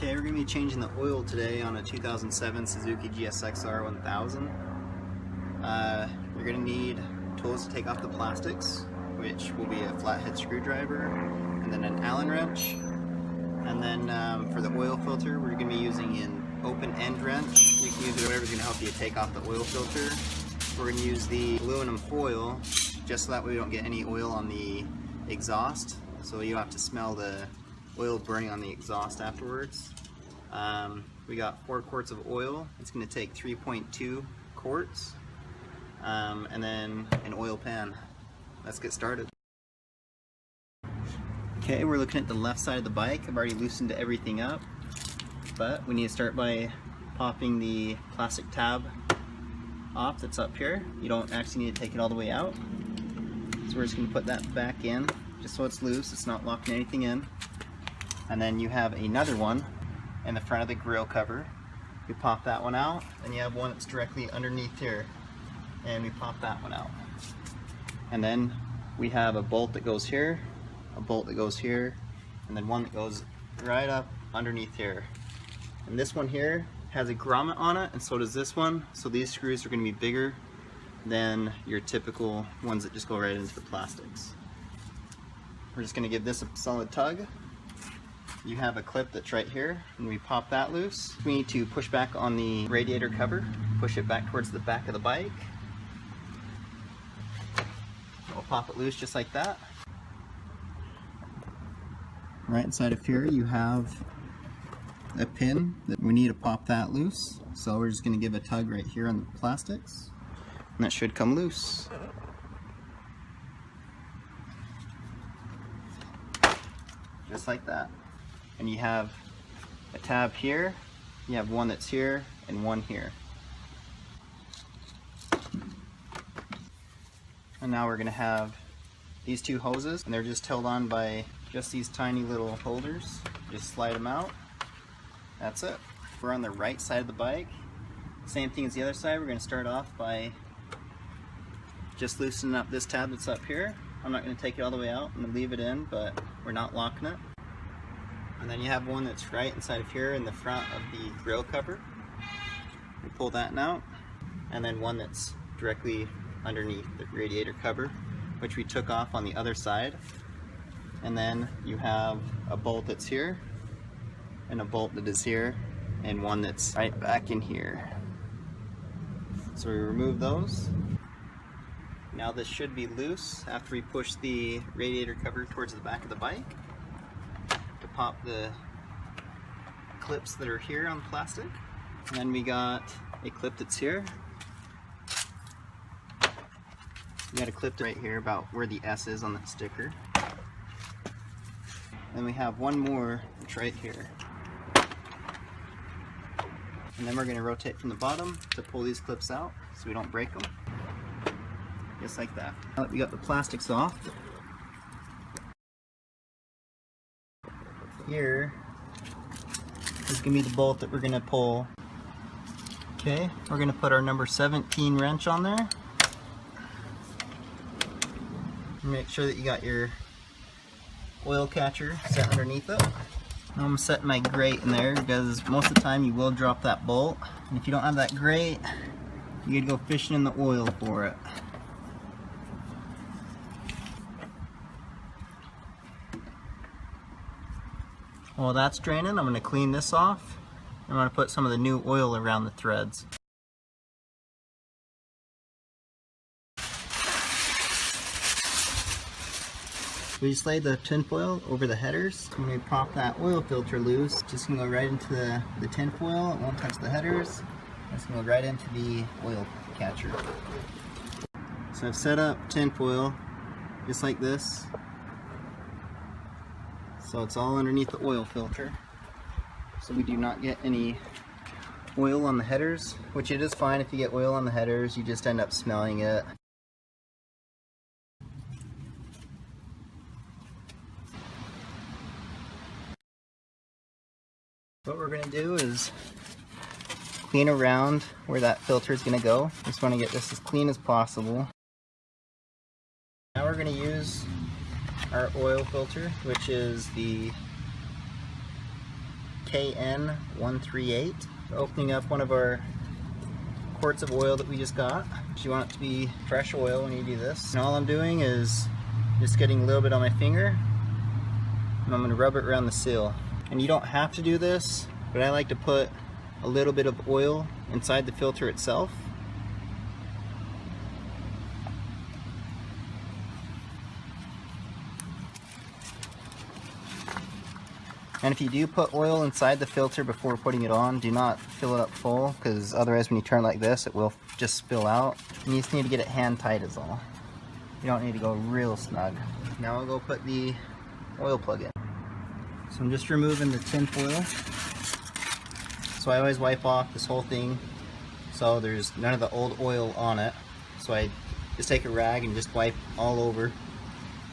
Okay, we're going to be changing the oil today on a 2007 Suzuki GSX-R 1000. You're going to need tools to take off the plastics, which will be a flathead screwdriver, and then an Allen wrench. And then for the oil filter, we're going to be using an open end wrench. You can use whatever's going to help you take off the oil filter. We're going to use the aluminum foil just so that way we don't get any oil on the exhaust, so you don't have to smell the oil burning on the exhaust afterwards. We got 4 quarts of oil. It's going to take 3.2 quarts, and then an oil pan. Let's get started. Okay, we're looking at the left side of the bike. I've already loosened everything up, but we need to start by popping the plastic tab off that's up here. You don't actually need to take it all the way out. So we're just going to put that back in just so it's loose, it's not locking anything in. And then you have another one in the front of the grill cover. You pop that one out, and you have one that's directly underneath here, and we pop that one out. And then we have a bolt that goes here, a bolt that goes here, and then one that goes right up underneath here. And this one here has a grommet on it, and so does this one. So these screws are going to be bigger than your typical ones that just go right into the plastics. We're just going to give this a solid tug. You have a clip that's right here, and we pop that loose. We need to push back on the radiator cover, push it back towards the back of the bike. We'll pop it loose just like that. Right inside of here you have a pin that we need to pop that loose. So we're just going to give a tug right here on the plastics, and that should come loose. Just like that. And you have a tab here, you have one that's here, and one here. And now we're going to have these 2 hoses, and they're just held on by just these tiny little holders. Just slide them out. That's it. We're on the right side of the bike. Same thing as the other side. We're going to start off by just loosening up this tab that's up here. I'm not going to take it all the way out. I'm going to leave it in, but we're not locking it. And then you have one that's right inside of here in the front of the grill cover. We pull that out. And then one that's directly underneath the radiator cover, which we took off on the other side. And then you have a bolt that's here, and a bolt that is here, and one that's right back in here. So we remove those. Now this should be loose after we push the radiator cover towards the back of the bike. To pop the clips that are here on the plastic. And then we got a clip that's here. We got a clip right here about where the S is on that sticker. Then we have one more that's right here. And then we're going to rotate from the bottom to pull these clips out so we don't break them. Just like that. Now that we got the plastics off, here is going to be the bolt that we're going to pull. Okay, we're going to put our number 17 wrench on there. Make sure that you got your oil catcher set underneath it. Now I'm setting my grate in there because most of the time you will drop that bolt, and if you don't have that grate, you gotta go fishing in the oil for it. While that's draining, I'm going to clean this off. I'm going to put some of the new oil around the threads. We just laid the tinfoil over the headers. When we pop that oil filter loose, just going to go right into the tinfoil. It won't touch the headers. It's going to go right into the oil catcher. So I've set up tinfoil just like this. So it's all underneath the oil filter, so we do not get any oil on the headers, which it is fine if you get oil on the headers, you just end up smelling it. What we're going to do is clean around where that filter is going to go. Just want to get this as clean as possible. Now we're going to use our oil filter, which is the KN138. Opening up one of our quarts of oil that we just got. You want it to be fresh oil when you do this. And all I'm doing is just getting a little bit on my finger, and I'm going to rub it around the seal. And you don't have to do this, but I like to put a little bit of oil inside the filter itself. And if you do put oil inside the filter before putting it on, do not fill it up full, because otherwise when you turn like this, it will just spill out. And you just need to get it hand tight is all. You don't need to go real snug. Now I'll go put the oil plug in. So I'm just removing the tin foil. So I always wipe off this whole thing so there's none of the old oil on it. So I just take a rag and just wipe all over.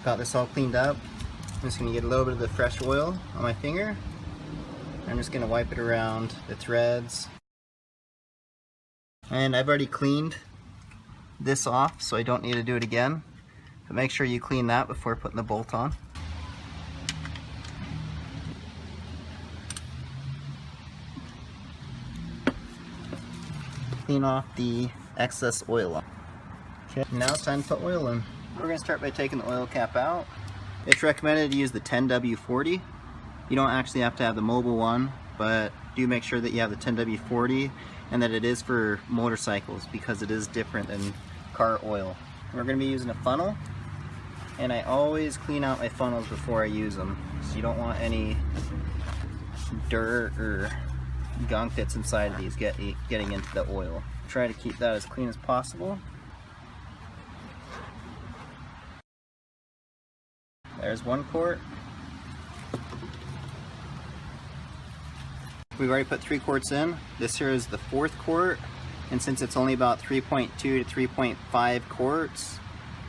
Got this all cleaned up. I'm just going to get a little bit of the fresh oil on my finger. I'm just going to wipe it around the threads. And I've already cleaned this off, so I don't need to do it again. But make sure you clean that before putting the bolt on. Clean off the excess oil off. Okay, now it's time to put oil in. We're going to start by taking the oil cap out. It's recommended to use the 10W40. You don't actually have to have the mobile one, but do make sure that you have the 10W40 and that it is for motorcycles, because it is different than car oil. We're going to be using a funnel, and I always clean out my funnels before I use them, so you don't want any dirt or gunk that's inside of these getting into the oil. Try to keep that as clean as possible. There's one quart. We've already put 3 quarts in. This here is the 4th quart, and since it's only about 3.2 to 3.5 quarts,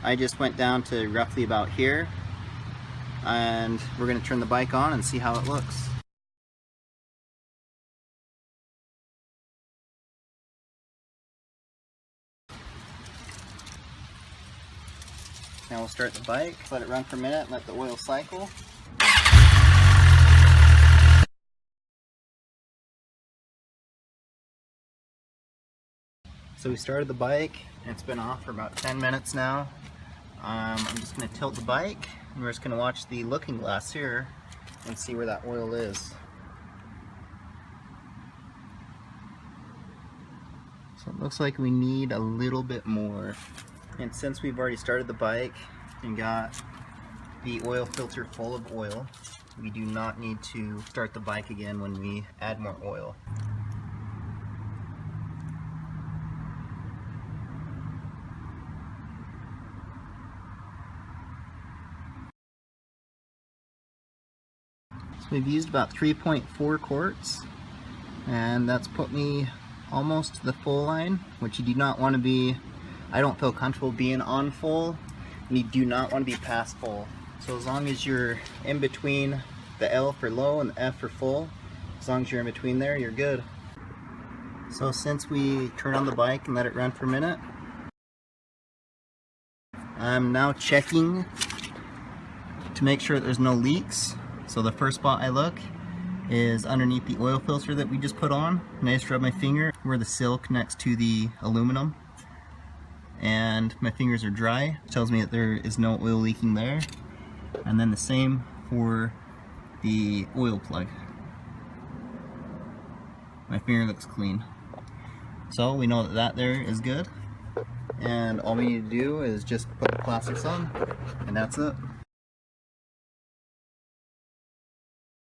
I just went down to roughly about here, and we're going to turn the bike on and see how it looks. Now we'll start the bike, let it run for a minute, and let the oil cycle. So we started the bike, and it's been off for about 10 minutes now. I'm just going to tilt the bike, and we're just going to watch the looking glass here and see where that oil is. So it looks like we need a little bit more. And since we've already started the bike and got the oil filter full of oil, we do not need to start the bike again when we add more oil. So we've used about 3.4 quarts, and that's put me almost to the full line, which you do not want to be. I don't feel comfortable being on full, and you do not want to be past full. So as long as you're in between the L for low and the F for full, as long as you're in between there, you're good. So since we turned on the bike and let it run for a minute, I'm now checking to make sure that there's no leaks. So the first spot I look is underneath the oil filter that we just put on, and I just rub my finger where the sill connects to the aluminum, and my fingers are dry. It tells me that there is no oil leaking there. And then the same for the oil plug. My finger looks clean. So we know that that there is good, and all we need to do is just put the plastics on, and that's it.